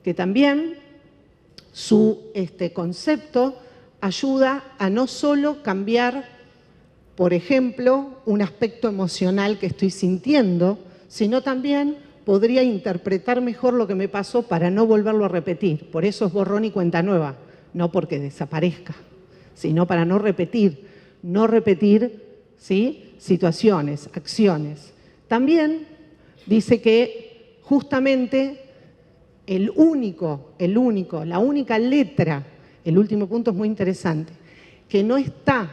que también su concepto ayuda a no solo cambiar, por ejemplo, un aspecto emocional que estoy sintiendo, sino también podría interpretar mejor lo que me pasó para no volverlo a repetir. Por eso es borrón y cuenta nueva, no porque desaparezca, sino para no repetir, ¿sí?, situaciones, acciones. También dice que justamente la única letra, el último punto es muy interesante, que no está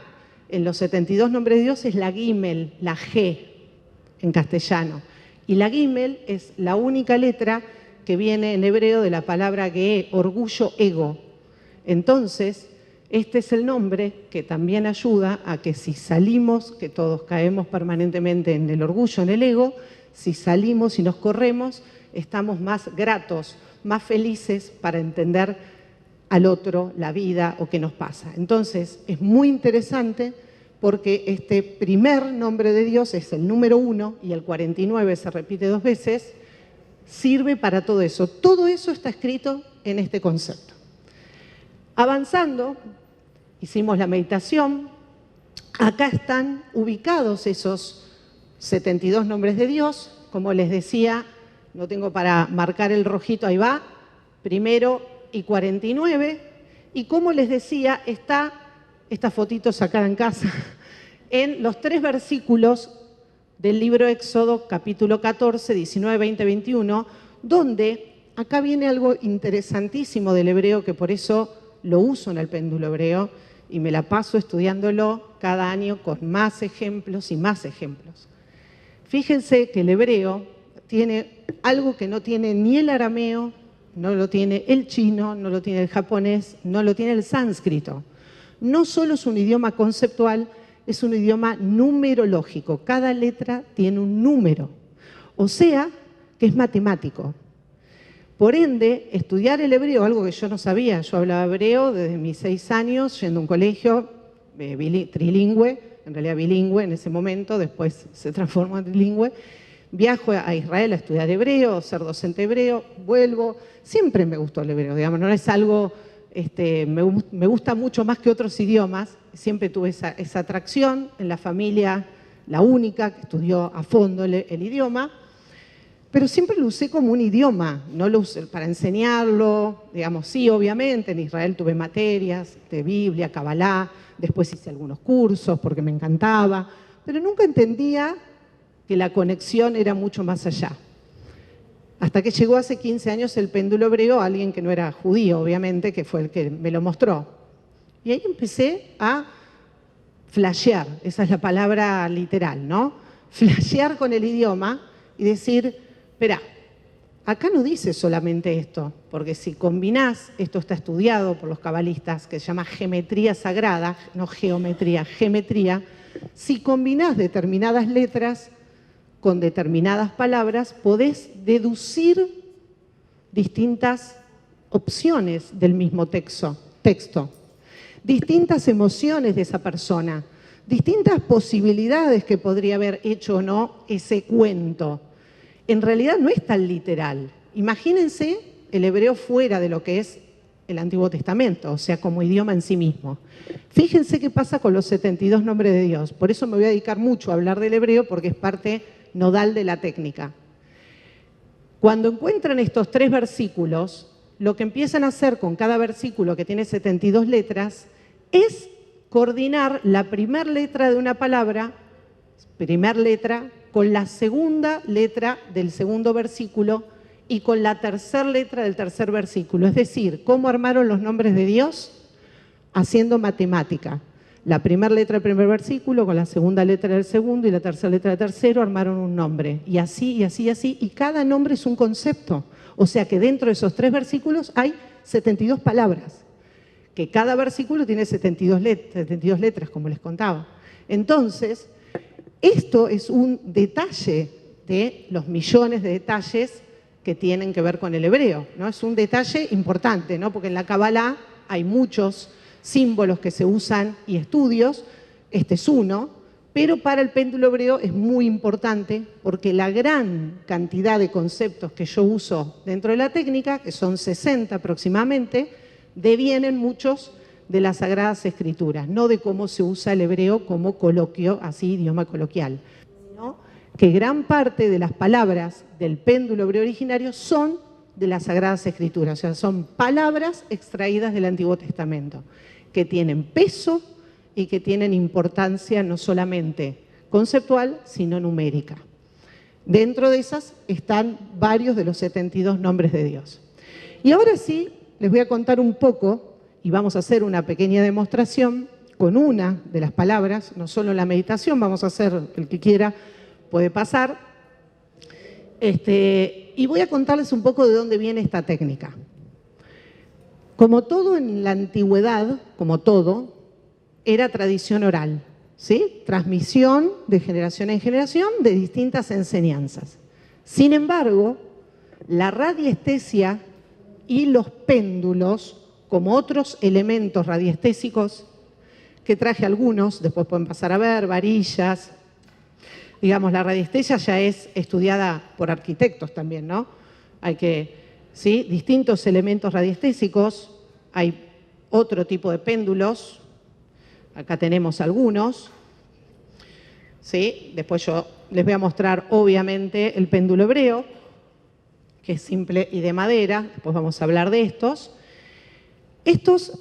en los 72 nombres de Dios es la Gimel, la G en castellano. Y la Gimel es la única letra que viene en hebreo de la palabra Ge, orgullo, ego. Entonces, este es el nombre que también ayuda a que si salimos, que todos caemos permanentemente en el orgullo, en el ego, si salimos y nos corremos, estamos más gratos, más felices para entender al otro, la vida o qué nos pasa. Entonces, es muy interesante porque este primer nombre de Dios es el número 1 y el 49 se repite 2 veces, sirve para todo eso. Todo eso está escrito en este concepto. Avanzando, hicimos la meditación. Acá están ubicados esos 72 nombres de Dios. Como les decía, no tengo para marcar el rojito, ahí va, primero y 49. Y como les decía, está esta fotito sacada en casa, en los 3 versículos del libro Éxodo, capítulo 14, 19, 20, 21, donde acá viene algo interesantísimo del hebreo, que por eso lo uso en el péndulo hebreo y me la paso estudiándolo cada año con más ejemplos y más ejemplos. Fíjense que el hebreo tiene algo que no tiene ni el arameo, no lo tiene el chino, no lo tiene el japonés, no lo tiene el sánscrito. No solo es un idioma conceptual, es un idioma numerológico. Cada letra tiene un número, o sea, que es matemático. Por ende, estudiar el hebreo, algo que yo no sabía, yo hablaba hebreo desde mis 6 años, yendo a un colegio trilingüe, en realidad bilingüe en ese momento, después se transformó en trilingüe. Viajo a Israel a estudiar hebreo, ser docente hebreo, vuelvo. Siempre me gustó el hebreo, digamos, no es algo, me gusta mucho más que otros idiomas. Siempre tuve esa atracción en la familia, la única que estudió a fondo el idioma. Pero siempre lo usé como un idioma, no lo usé para enseñarlo, digamos, sí, obviamente, en Israel tuve materias de Biblia, Kabbalah, después hice algunos cursos porque me encantaba, pero nunca entendía que la conexión era mucho más allá. Hasta que llegó hace 15 años el péndulo hebreo, alguien que no era judío, obviamente, que fue el que me lo mostró. Y ahí empecé a flashear, esa es la palabra literal, ¿no? Flashear con el idioma y decir, espera, acá no dice solamente esto, porque si combinás, esto está estudiado por los cabalistas, que se llama geometría sagrada, no geometría, geometría, si combinás determinadas letras con determinadas palabras, podés deducir distintas opciones del mismo texto, distintas emociones de esa persona, distintas posibilidades que podría haber hecho o no ese cuento. En realidad no es tan literal. Imagínense el hebreo fuera de lo que es el Antiguo Testamento, o sea, como idioma en sí mismo. Fíjense qué pasa con los 72 nombres de Dios. Por eso me voy a dedicar mucho a hablar del hebreo, porque es parte nodal de la técnica. Cuando encuentran estos 3 versículos, lo que empiezan a hacer con cada versículo que tiene 72 letras es coordinar la primera letra de una palabra, con la segunda letra del segundo versículo y con la tercera letra del tercer versículo. Es decir, ¿cómo armaron los nombres de Dios? Haciendo matemática. La primera letra del primer versículo con la segunda letra del segundo y la tercera letra del tercero armaron un nombre. Y así, y así, y así. Y cada nombre es un concepto. O sea que dentro de esos 3 versículos hay 72 palabras. Que cada versículo tiene 72 letras, como les contaba. Entonces, esto es un detalle de los millones de detalles que tienen que ver con el hebreo, ¿no? Es un detalle importante, ¿no? Porque en la Kabbalah hay muchos símbolos que se usan y estudios, este es uno, Pero para el péndulo hebreo es muy importante porque la gran cantidad de conceptos que yo uso dentro de la técnica, que son 60 aproximadamente, devienen muchos de las Sagradas Escrituras, no de cómo se usa el hebreo como coloquio, así idioma coloquial, sino que gran parte de las palabras del péndulo hebreo originario son de las Sagradas Escrituras, o sea, son palabras extraídas del Antiguo Testamento, que tienen peso y que tienen importancia no solamente conceptual, sino numérica. Dentro de esas están varios de los 72 nombres de Dios. Y ahora sí, les voy a contar un poco, y vamos a hacer una pequeña demostración con una de las palabras, no solo la meditación, vamos a hacer, el que quiera puede pasar, y voy a contarles un poco de dónde viene esta técnica. Como todo en la antigüedad, como todo, era tradición oral, ¿sí? Transmisión de generación en generación de distintas enseñanzas. Sin embargo, la radiestesia y los péndulos, como otros elementos radiestésicos, que traje algunos, después pueden pasar a ver, varillas. Digamos, la radiestesia ya es estudiada por arquitectos también, ¿no? Hay que, ¿sí? Distintos elementos radiestésicos, hay otro tipo de péndulos, acá tenemos algunos, ¿sí? Después yo les voy a mostrar, obviamente, el péndulo hebreo, que es simple y de madera, después vamos a hablar de estos. Estos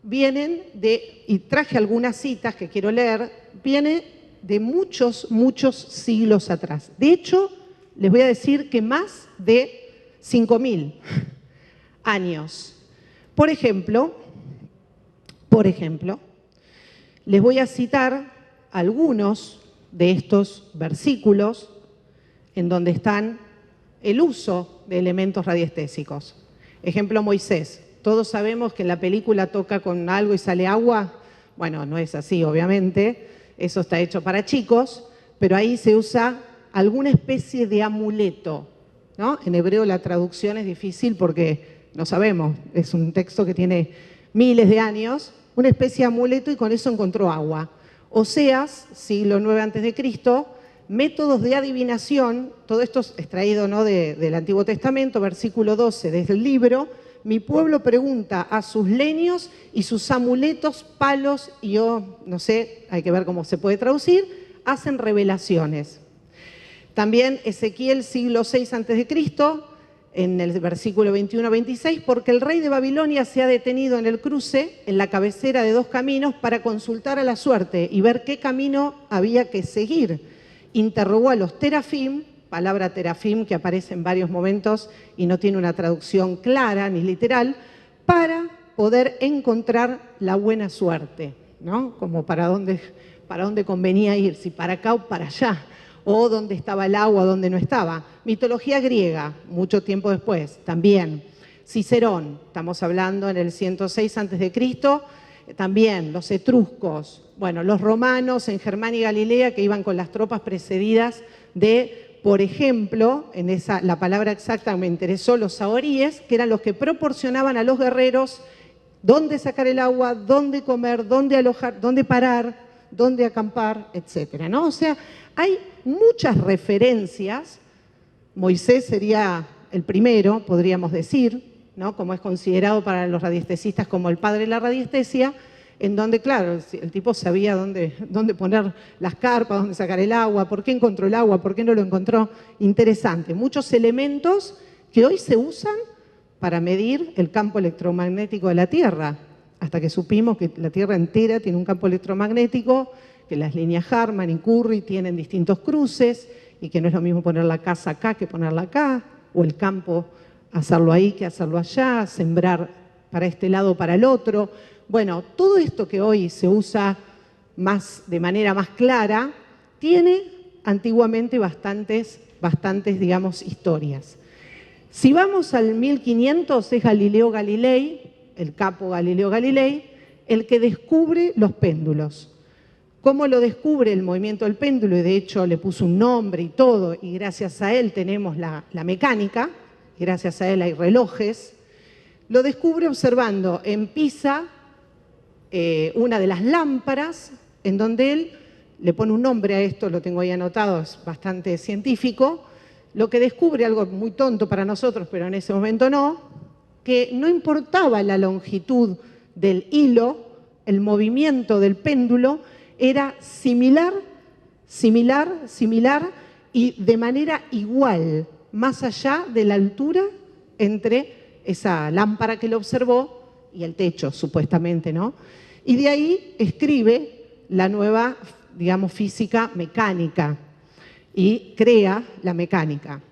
vienen de, y traje algunas citas que quiero leer, viene de muchos, muchos siglos atrás. De hecho, les voy a decir que más de 5.000 años. Por ejemplo, les voy a citar algunos de estos versículos en donde están el uso de elementos radiestésicos. Ejemplo, Moisés. Todos sabemos que en la película toca con algo y sale agua. Bueno, no es así, obviamente. Eso está hecho para chicos, pero ahí se usa alguna especie de amuleto, ¿no? En hebreo la traducción es difícil porque no sabemos. Es un texto que tiene miles de años. Una especie de amuleto y con eso encontró agua. Oseas, siglo IX a.C., métodos de adivinación, todo esto es extraído, ¿no?, del Antiguo Testamento, versículo 12 desde el libro. Mi pueblo pregunta a sus leños y sus amuletos, palos, y yo no sé, hay que ver cómo se puede traducir, hacen revelaciones. También Ezequiel, siglo VI a.C., en el versículo 21-26, porque el rey de Babilonia se ha detenido en el cruce, en la cabecera de dos caminos, para consultar a la suerte y ver qué camino había que seguir. Interrogó a los terafim, palabra terafim que aparece en varios momentos y no tiene una traducción clara ni literal, para poder encontrar la buena suerte, ¿no? Como para dónde convenía ir, si para acá o para allá, o dónde estaba el agua, dónde no estaba. Mitología griega, mucho tiempo después, también. Cicerón, estamos hablando en el 106 a.C., también los etruscos, bueno, los romanos en Germania y Galilea que iban con las tropas precedidas de, por ejemplo, la palabra exacta me interesó, los saoríes, que eran los que proporcionaban a los guerreros dónde sacar el agua, dónde comer, dónde alojar, dónde parar, dónde acampar, etcétera, ¿no? O sea, hay muchas referencias. Moisés sería el primero, podríamos decir, ¿no?, como es considerado para los radiestesistas como el padre de la radiestesia, en donde, claro, el tipo sabía dónde poner las carpas, dónde sacar el agua, por qué encontró el agua, por qué no lo encontró. Interesante. Muchos elementos que hoy se usan para medir el campo electromagnético de la Tierra, hasta que supimos que la Tierra entera tiene un campo electromagnético, que las líneas Harman y Curry tienen distintos cruces, y que no es lo mismo poner la casa acá que ponerla acá, o el campo hacerlo ahí que hacerlo allá, sembrar para este lado o para el otro. Bueno, todo esto que hoy se usa de manera más clara, tiene antiguamente bastantes, digamos, historias. Si vamos al 1500, es Galileo Galilei, el capo Galileo Galilei, el que descubre los péndulos. ¿Cómo lo descubre el movimiento del péndulo? Y de hecho le puso un nombre y todo, y gracias a él tenemos la mecánica, gracias a él hay relojes. Lo descubre observando en Pisa una de las lámparas, en donde él le pone un nombre a esto, lo tengo ahí anotado, es bastante científico, lo que descubre, algo muy tonto para nosotros, pero en ese momento no, que no importaba la longitud del hilo, el movimiento del péndulo era similar, similar, similar y de manera igual, más allá de la altura entre esa lámpara que lo observó y el techo, supuestamente, ¿no? Y de ahí escribe la nueva, digamos, física mecánica y crea la mecánica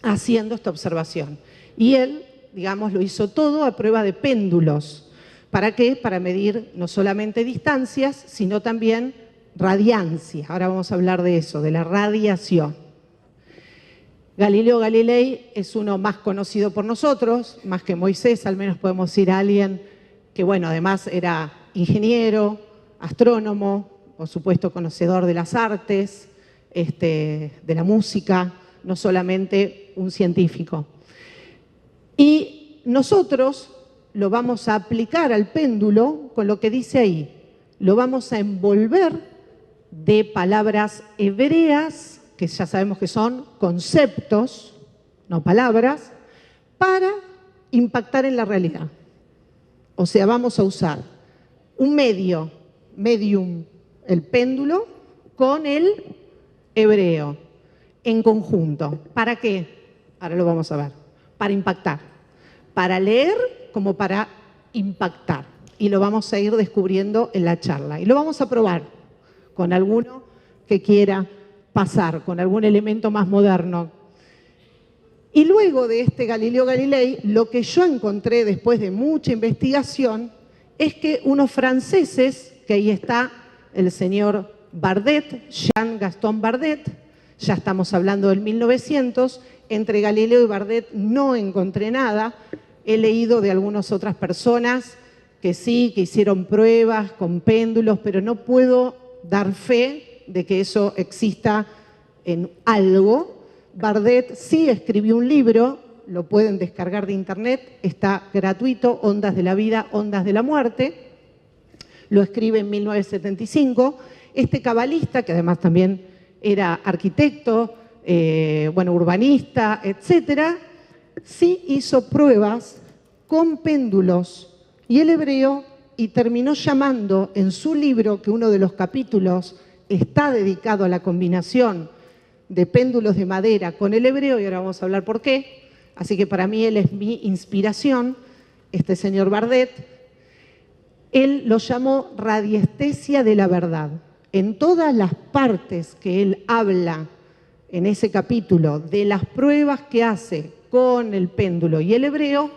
haciendo esta observación. Y él, digamos, lo hizo todo a prueba de péndulos. ¿Para qué? Para medir no solamente distancias, sino también radiancia. Ahora vamos a hablar de eso, de la radiación. Galileo Galilei es uno más conocido por nosotros, más que Moisés, al menos podemos decir a alguien que, bueno, además era ingeniero, astrónomo, por supuesto conocedor de las artes, de la música, no solamente un científico. Y nosotros lo vamos a aplicar al péndulo con lo que dice ahí. Lo vamos a envolver de palabras hebreas, que ya sabemos que son conceptos, no palabras, para impactar en la realidad. O sea, vamos a usar un medium, el péndulo, con el hebreo, en conjunto. ¿Para qué? Ahora lo vamos a ver. Para impactar. Para leer como para impactar. Y lo vamos a ir descubriendo en la charla. Y lo vamos a probar con alguno que quiera pasar, con algún elemento más moderno. Y luego de este Galileo Galilei, lo que yo encontré después de mucha investigación es que unos franceses, que ahí está el señor Bardet, Jean-Gaston Bardet, ya estamos hablando del 1900, entre Galileo y Bardet no encontré nada, he leído de algunas otras personas que sí, que hicieron pruebas con péndulos, pero no puedo dar fe de que eso exista en algo. Bardet sí escribió un libro, lo pueden descargar de internet, está gratuito, Ondas de la vida, Ondas de la muerte, lo escribe en 1975. Este cabalista, que además también era arquitecto, bueno, urbanista, etcétera, sí hizo pruebas con péndulos y el hebreo y terminó llamando en su libro, que uno de los capítulos está dedicado a la combinación de péndulos de madera con el hebreo, y ahora vamos a hablar por qué. Así que para mí él es mi inspiración, este señor Bardet. Él lo llamó radiestesia de la verdad. En todas las partes que él habla en ese capítulo de las pruebas que hace con el péndulo y el hebreo,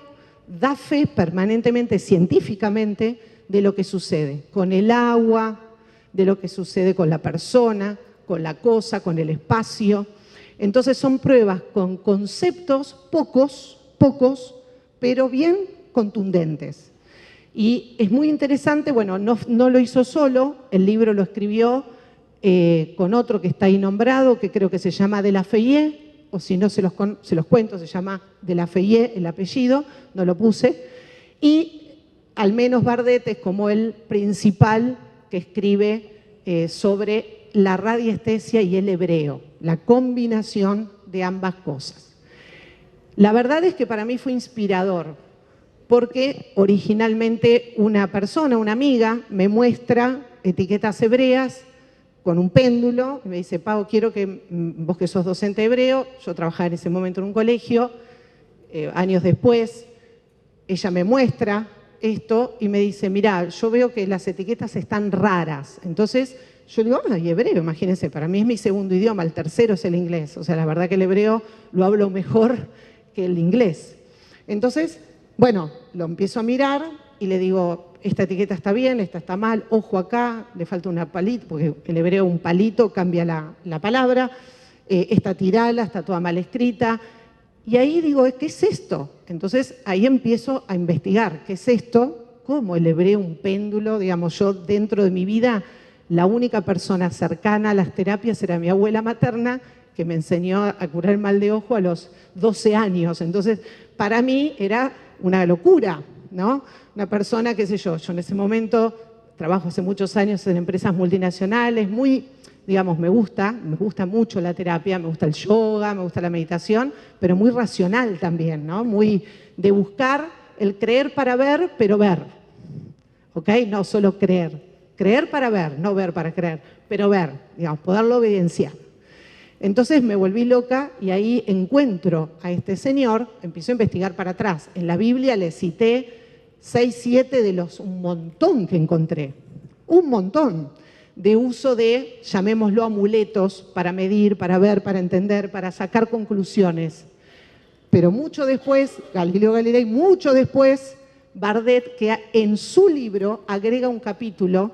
da fe permanentemente, científicamente, de lo que sucede con el agua, de lo que sucede con la persona, con la cosa, con el espacio. Entonces son pruebas con conceptos pocos, pero bien contundentes. Y es muy interesante, bueno, no lo hizo solo, el libro lo escribió con otro que está ahí nombrado, que creo que se llama De La Fayet, o si no se los cuento, se llama De La Fayet, el apellido, no lo puse. Y al menos Bardet es como el principal que escribe sobre la radiestesia y el hebreo, la combinación de ambas cosas. La verdad es que para mí fue inspirador, porque originalmente una persona, una amiga, me muestra etiquetas hebreas con un péndulo, y me dice, Pau, quiero que vos que sos docente hebreo, yo trabajaba en ese momento en un colegio, años después, ella me muestra esto y me dice, mirá, yo veo que las etiquetas están raras. Entonces yo digo, y hebreo, imagínense, para mí es mi segundo idioma, el tercero es el inglés. O sea, la verdad que el hebreo lo hablo mejor que el inglés. Entonces, bueno, lo empiezo a mirar y le digo, esta etiqueta está bien, esta está mal, ojo acá, le falta una palito, porque el hebreo un palito cambia la palabra, esta tirala, está toda mal escrita. Y ahí digo, ¿qué es esto? Entonces ahí empiezo a investigar, ¿qué es esto? ¿Cómo el hebreo un péndulo? Digamos, yo dentro de mi vida, la única persona cercana a las terapias era mi abuela materna, que me enseñó a curar el mal de ojo a los 12 años. Entonces, para mí era una locura, ¿no? Una persona, qué sé yo en ese momento trabajo hace muchos años en empresas multinacionales, muy, digamos, me gusta mucho la terapia, me gusta el yoga, me gusta la meditación, pero muy racional también, ¿no? Muy de buscar el creer para ver, pero ver, ¿ok? No solo creer. Creer para ver, no ver para creer, pero ver, digamos, poderlo evidenciar. Entonces me volví loca y ahí encuentro a este señor, empiezo a investigar para atrás. En la Biblia le cité 6, 7 de los un montón que encontré, un montón de uso de, llamémoslo, amuletos para medir, para ver, para entender, para sacar conclusiones. Pero mucho después, Galileo Galilei, mucho después, Bardet, que en su libro agrega un capítulo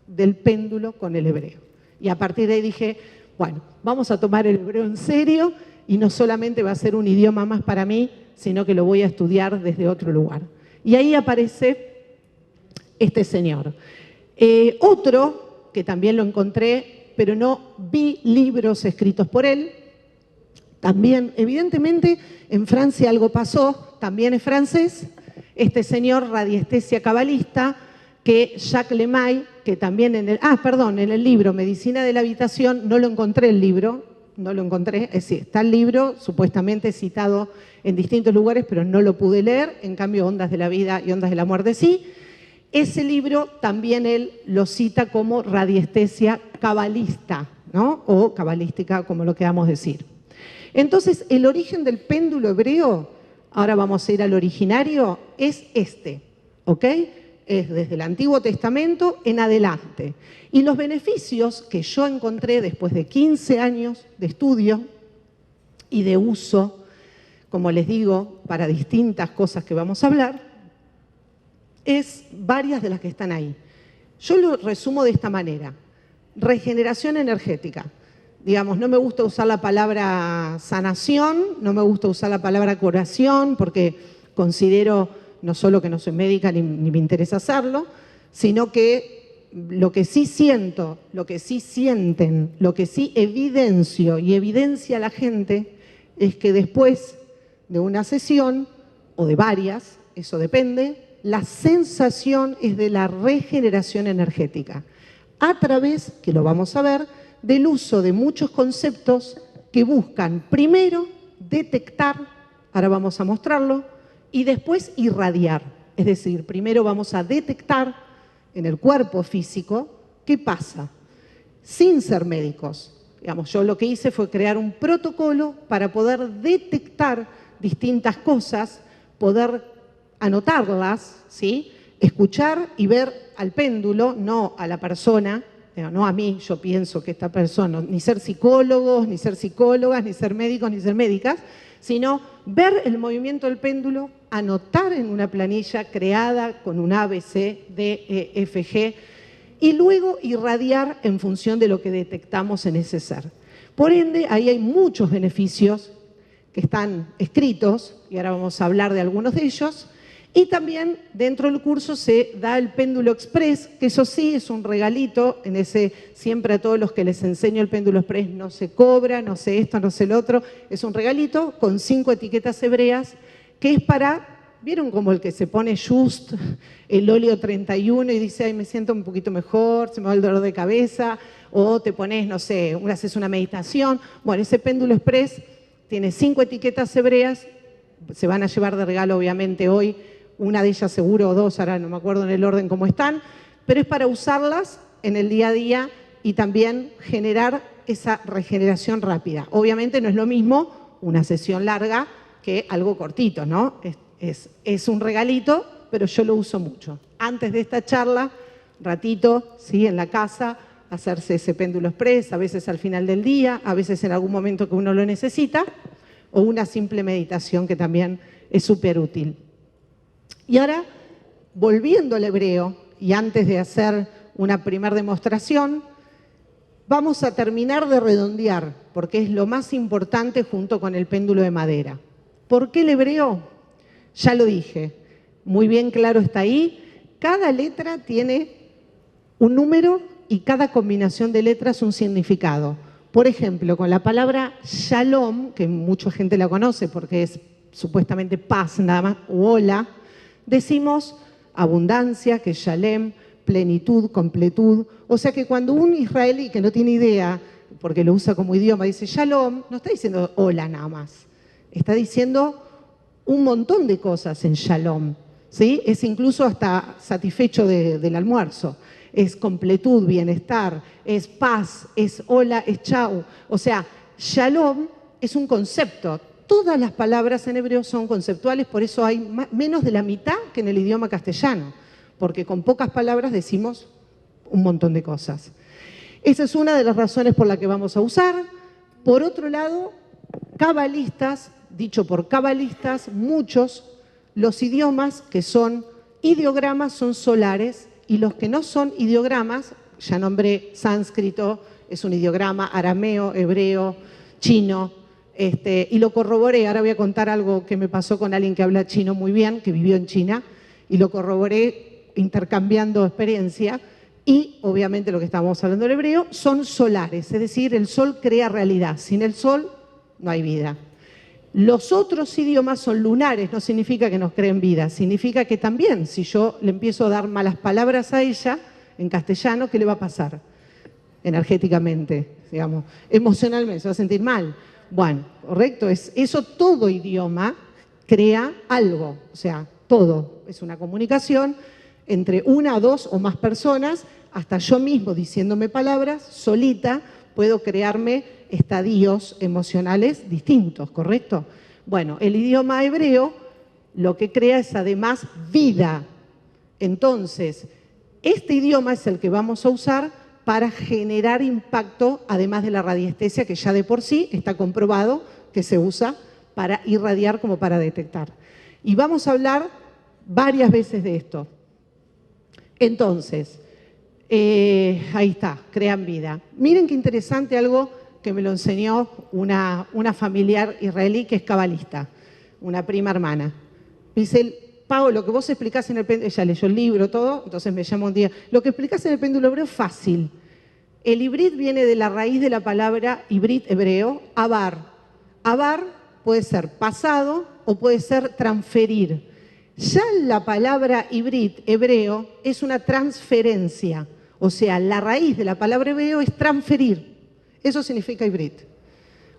del péndulo con el hebreo. Y a partir de ahí dije, bueno, vamos a tomar el hebreo en serio y no solamente va a ser un idioma más para mí, sino que lo voy a estudiar desde otro lugar. Y ahí aparece este señor. Otro, que también lo encontré, pero no vi libros escritos por él. También, evidentemente, en Francia algo pasó, también es francés. Este señor radiestesia cabalista, que Jacques Lemay, que también en el libro Medicina de la Habitación, no lo encontré el libro, no lo encontré, es decir, está el libro supuestamente citado en distintos lugares, pero no lo pude leer, en cambio Ondas de la Vida y Ondas de la Muerte sí. Ese libro también él lo cita como radiestesia cabalista, ¿no? O cabalística, como lo queramos decir. Entonces, el origen del péndulo hebreo, ahora vamos a ir al originario, es este, ¿ok? Es desde el Antiguo Testamento en adelante. Y los beneficios que yo encontré después de 15 años de estudio y de uso, como les digo, para distintas cosas que vamos a hablar, es varias de las que están ahí. Yo lo resumo de esta manera. Regeneración energética. Digamos, no me gusta usar la palabra sanación, no me gusta usar la palabra curación, porque considero no solo que no soy médica ni me interesa hacerlo, sino que lo que sí siento, lo que sí sienten, lo que sí evidencio y evidencia a la gente es que después de una sesión o de varias, eso depende, la sensación es de la regeneración energética a través, que lo vamos a ver, del uso de muchos conceptos que buscan primero detectar, ahora vamos a mostrarlo, y después irradiar. Es decir, primero vamos a detectar en el cuerpo físico qué pasa, sin ser médicos. Digamos, yo lo que hice fue crear un protocolo para poder detectar distintas cosas, poder anotarlas, ¿sí? Escuchar y ver al péndulo, no a la persona, no a mí, yo pienso que esta persona, ni ser psicólogos, ni ser psicólogas, ni ser médicos, ni ser médicas, sino ver el movimiento del péndulo, anotar en una planilla creada con un A, B, C, D, E, F, G, y luego irradiar en función de lo que detectamos en ese ser. Por ende, ahí hay muchos beneficios que están escritos, y ahora vamos a hablar de algunos de ellos. Y también dentro del curso se da el péndulo express, que eso sí es un regalito, en ese siempre a todos los que les enseño el péndulo express no se cobra, no sé esto, no sé lo otro, es un regalito con 5 etiquetas hebreas que es para, ¿vieron como el que se pone just el óleo 31 y dice, ay, me siento un poquito mejor, se me va el dolor de cabeza, o te pones, no sé, haces una meditación? Bueno, ese péndulo express tiene 5 etiquetas hebreas, se van a llevar de regalo obviamente hoy, una de ellas seguro o 2, ahora no me acuerdo en el orden cómo están, pero es para usarlas en el día a día y también generar esa regeneración rápida. Obviamente no es lo mismo una sesión larga que algo cortito, ¿no? Es un regalito, pero yo lo uso mucho. Antes de esta charla, ratito, ¿sí? En la casa, hacerse ese péndulo express, a veces al final del día, a veces en algún momento que uno lo necesita, o una simple meditación que también es súper útil. Y ahora, volviendo al hebreo, y antes de hacer una primera demostración, vamos a terminar de redondear, porque es lo más importante junto con el péndulo de madera. ¿Por qué el hebreo? Ya lo dije, muy bien claro está ahí. Cada letra tiene un número y cada combinación de letras un significado. Por ejemplo, con la palabra shalom, que mucha gente la conoce porque es supuestamente paz nada más, o hola, decimos abundancia, que es shalem, plenitud, completud. O sea que cuando un israelí que no tiene idea, porque lo usa como idioma, dice shalom, no está diciendo hola nada más. Está diciendo un montón de cosas en shalom, ¿sí? Es incluso hasta satisfecho del almuerzo. Es completud, bienestar, es paz, es hola, es chau. O sea, shalom es un concepto. Todas las palabras en hebreo son conceptuales, por eso hay menos de la mitad que en el idioma castellano, porque con pocas palabras decimos un montón de cosas. Esa es una de las razones por la que vamos a usar. Por otro lado, cabalistas, dicho por cabalistas, muchos, los idiomas que son ideogramas son solares y los que no son ideogramas, ya nombré sánscrito, es un ideograma, arameo, hebreo, chino, y lo corroboré. Ahora voy a contar algo que me pasó con alguien que habla chino muy bien, que vivió en China, y lo corroboré intercambiando experiencia. Y obviamente lo que estamos hablando del hebreo son solares, es decir, el sol crea realidad. Sin el sol no hay vida. Los otros idiomas son lunares, no significa que nos creen vida, significa que también si yo le empiezo a dar malas palabras a ella en castellano, ¿qué le va a pasar? Energéticamente, digamos, emocionalmente, se va a sentir mal. Bueno, correcto, es eso, todo idioma crea algo, o sea, todo es una comunicación entre una, dos o más personas, hasta yo mismo diciéndome palabras, solita, puedo crearme estadios emocionales distintos, ¿correcto? Bueno, el idioma hebreo lo que crea es además vida. Entonces, este idioma es el que vamos a usar para generar impacto, además de la radiestesia, que ya de por sí está comprobado que se usa para irradiar como para detectar. Y vamos a hablar varias veces de esto. Entonces, ahí está, crean vida. Miren qué interesante algo que me lo enseñó una familiar israelí que es cabalista, una prima hermana. Me dice, Pau, lo que vos explicás en el péndulo, ella leyó el libro, todo, entonces me llama un día, lo que explicás en el péndulo hebreo es fácil. El hibrid viene de la raíz de la palabra hibrid hebreo, abar. Abar puede ser pasado o puede ser transferir. Ya la palabra hibrid hebreo es una transferencia, o sea, la raíz de la palabra hebreo es transferir. Eso significa hibrid.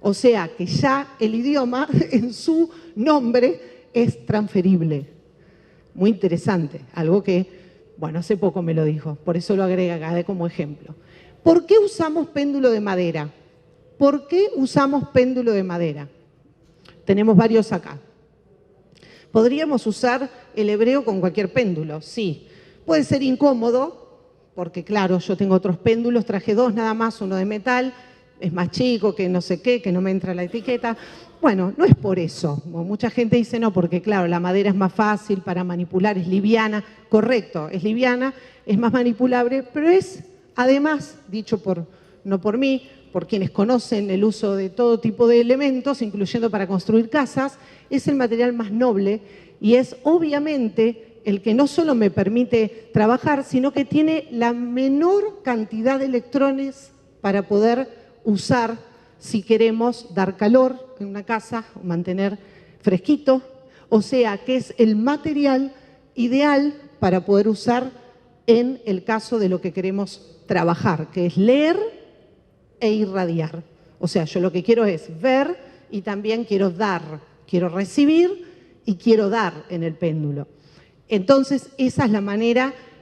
O sea, que ya el idioma en su nombre es transferible. Muy interesante, algo que, bueno, hace poco me lo dijo, por eso lo agrega acá como ejemplo. ¿Por qué usamos péndulo de madera? ¿Por qué usamos péndulo de madera? Tenemos varios acá. Podríamos usar el hebreo con cualquier péndulo, sí. Puede ser incómodo, porque claro, yo tengo otros péndulos, traje dos nada más, uno de metal, es más chico, que no sé qué, que no me entra la etiqueta. Bueno, no es por eso. Mucha gente dice no, porque claro, la madera es más fácil para manipular, es liviana. Correcto, es liviana, es más manipulable, pero es, además, dicho no por mí, por quienes conocen el uso de todo tipo de elementos, incluyendo para construir casas, es el material más noble y es obviamente el que no solo me permite trabajar, sino que tiene la menor cantidad de electrones para poder usar si queremos dar calor en una casa o mantener fresquito. O sea, que es el material ideal para poder usar en el caso de lo que queremos trabajar, que es leer e irradiar. O sea, yo lo que quiero es ver y también quiero dar, quiero recibir y quiero dar en el péndulo. Entonces, esa es la manera